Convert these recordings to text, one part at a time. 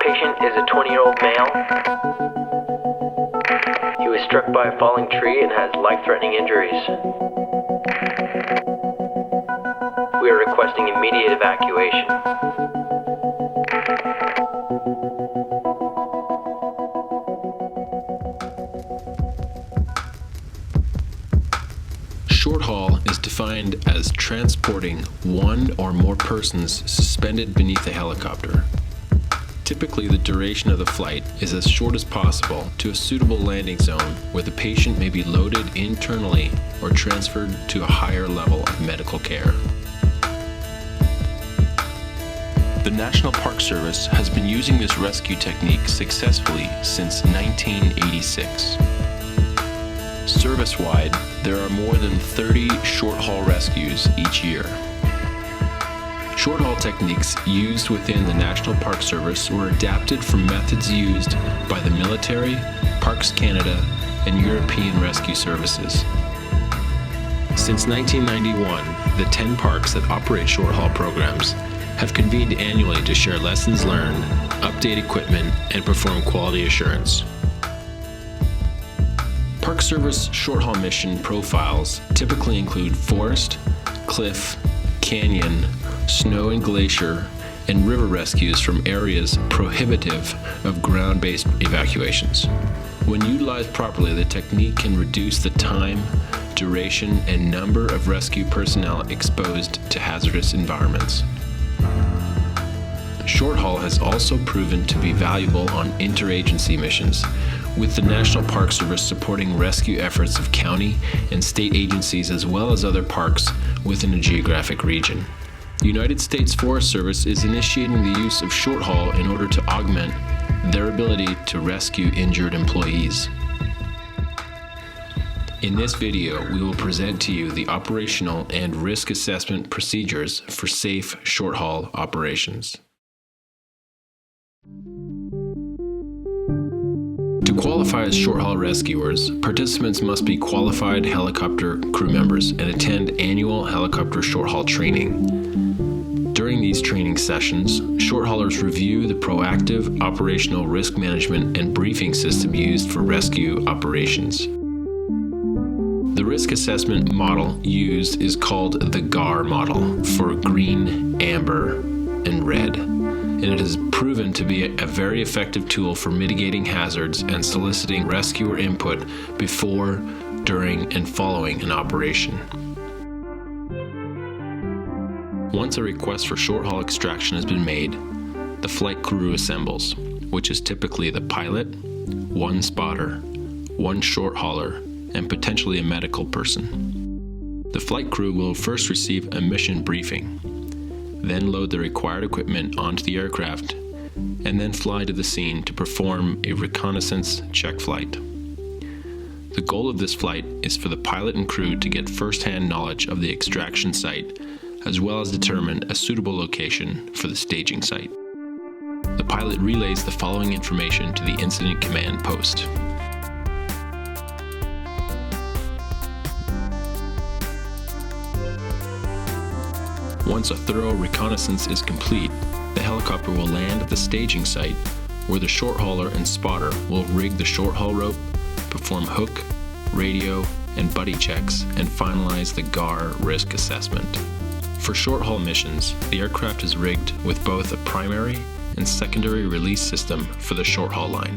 Patient is a 20-year-old male. He was struck by a falling tree and has life-threatening injuries. We are requesting immediate evacuation. Short haul is defined as transporting one or more persons suspended beneath a helicopter. Typically, the duration of the flight is as short as possible to a suitable landing zone where the patient may be loaded internally or transferred to a higher level of medical care. The National Park Service has been using this rescue technique successfully since 1986. Service-wide, there are more than 30 short-haul rescues each year. Short-haul techniques used within the National Park Service were adapted from methods used by the military, Parks Canada, and European rescue services. Since 1991, the 10 parks that operate short-haul programs have convened annually to share lessons learned, update equipment, and perform quality assurance. Park Service short-haul mission profiles typically include forest, cliff, canyon, snow and glacier, and river rescues from areas prohibitive of ground-based evacuations. When utilized properly, the technique can reduce the time, duration, and number of rescue personnel exposed to hazardous environments. Short haul has also proven to be valuable on interagency missions, with the National Park Service supporting rescue efforts of county and state agencies as well as other parks within a geographic region. The United States Forest Service is initiating the use of short haul in order to augment their ability to rescue injured employees. In this video, we will present to you the operational and risk assessment procedures for safe short haul operations. To qualify as short-haul rescuers, participants must be qualified helicopter crew members and attend annual helicopter short-haul training. During these training sessions, short-haulers review the proactive operational risk management and briefing system used for rescue operations. The risk assessment model used is called the GAR model for green, amber, and red, and it has proven to be a very effective tool for mitigating hazards and soliciting rescuer input before, during, and following an operation. Once a request for short-haul extraction has been made, the flight crew assembles, which is typically the pilot, one spotter, one short-hauler, and potentially a medical person. The flight crew will first receive a mission briefing, then load the required equipment onto the aircraft, and then fly to the scene to perform a reconnaissance check flight. The goal of this flight is for the pilot and crew to get first-hand knowledge of the extraction site, as well as determine a suitable location for the staging site. The pilot relays the following information to the incident command post. Once a thorough reconnaissance is complete, the helicopter will land at the staging site where the short hauler and spotter will rig the short haul rope, perform hook, radio, and buddy checks, and finalize the GAR risk assessment. For short haul missions, the aircraft is rigged with both a primary and secondary release system for the short haul line.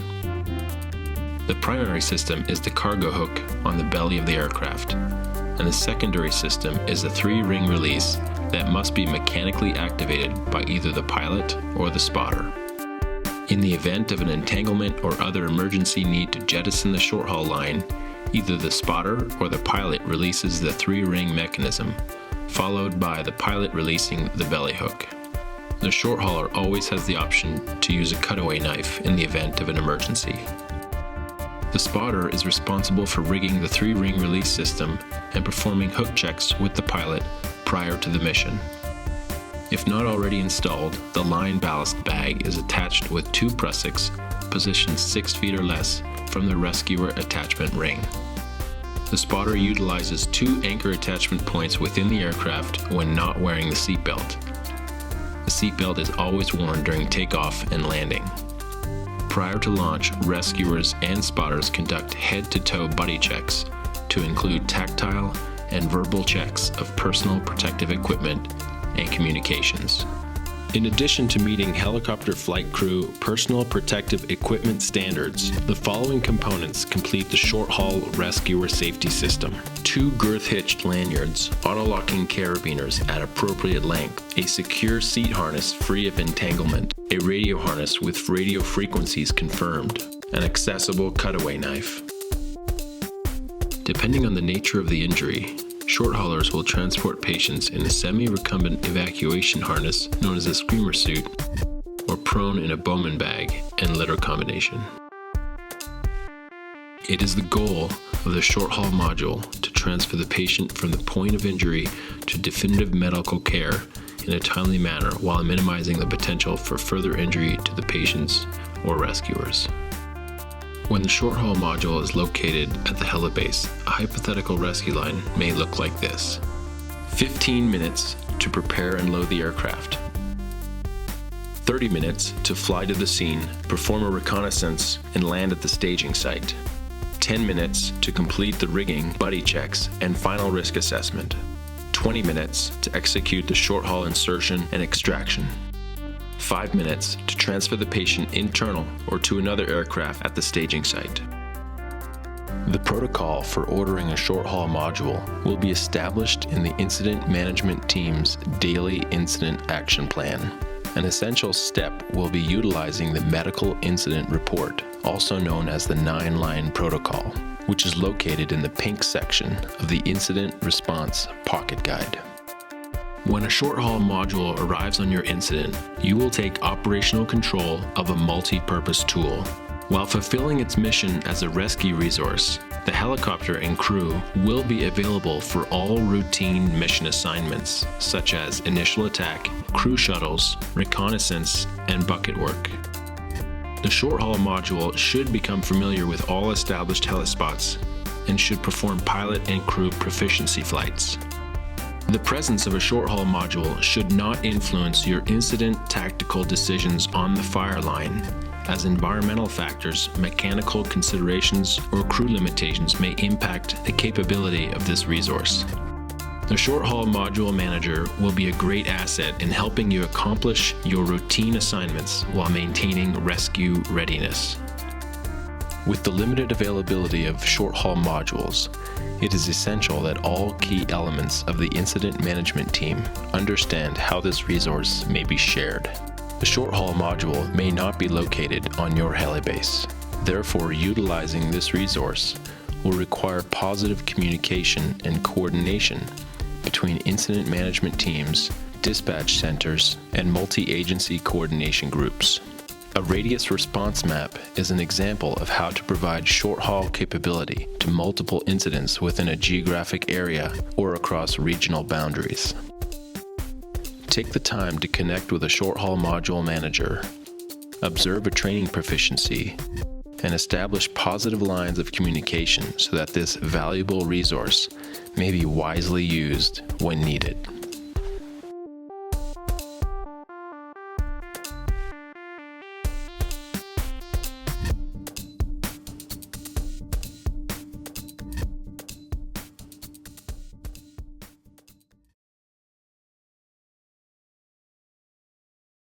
The primary system is the cargo hook on the belly of the aircraft, and the secondary system is a 3-ring release that must be mechanically activated by either the pilot or the spotter. In the event of an entanglement or other emergency need to jettison the short haul line, either the spotter or the pilot releases the 3-ring mechanism, followed by the pilot releasing the belly hook. The short hauler always has the option to use a cutaway knife in the event of an emergency. The spotter is responsible for rigging the 3-ring release system and performing hook checks with the pilot prior to the mission. If not already installed, the line ballast bag is attached with 2 prussiks positioned 6 feet or less from the rescuer attachment ring. The spotter utilizes 2 anchor attachment points within the aircraft when not wearing the seatbelt. The seatbelt is always worn during takeoff and landing. Prior to launch, rescuers and spotters conduct head-to-toe buddy checks to include tactile and verbal checks of personal protective equipment and communications. In addition to meeting helicopter flight crew personal protective equipment standards, the following components complete the short-haul rescuer safety system: 2 girth-hitched lanyards, auto-locking carabiners at appropriate length, a secure seat harness free of entanglement, a radio harness with radio frequencies confirmed, an accessible cutaway knife. Depending on the nature of the injury, short haulers will transport patients in a semi-recumbent evacuation harness known as a screamer suit, or prone in a Bowman bag and litter combination. It is the goal of the short-haul module to transfer the patient from the point of injury to definitive medical care in a timely manner while minimizing the potential for further injury to the patients or rescuers. When the short-haul module is located at the helibase, a hypothetical rescue line may look like this: 15 minutes to prepare and load the aircraft, 30 minutes to fly to the scene, perform a reconnaissance, and land at the staging site, 10 minutes to complete the rigging, buddy checks, and final risk assessment, 20 minutes to execute the short-haul insertion and extraction, 5 minutes to transfer the patient internal or to another aircraft at the staging site. The protocol for ordering a short-haul module will be established in the incident management team's daily incident action plan. An essential step will be utilizing the medical incident report, also known as the 9-line protocol, which is located in the pink section of the Incident Response Pocket Guide. When a short-haul module arrives on your incident, you will take operational control of a multi-purpose tool. While fulfilling its mission as a rescue resource, the helicopter and crew will be available for all routine mission assignments, such as initial attack, crew shuttles, reconnaissance, and bucket work. The short-haul module should become familiar with all established helispots and should perform pilot and crew proficiency flights. The presence of a short-haul module should not influence your incident tactical decisions on the fire line, as environmental factors, mechanical considerations, or crew limitations may impact the capability of this resource. The short-haul module manager will be a great asset in helping you accomplish your routine assignments while maintaining rescue readiness. With the limited availability of short-haul modules, it is essential that all key elements of the incident management team understand how this resource may be shared. The short-haul module may not be located on your helibase. Therefore, utilizing this resource will require positive communication and coordination between incident management teams, dispatch centers, and multi-agency coordination groups. A radius response map is an example of how to provide short-haul capability to multiple incidents within a geographic area or across regional boundaries. Take the time to connect with a short-haul module manager, observe a training proficiency, and establish positive lines of communication so that this valuable resource may be wisely used when needed.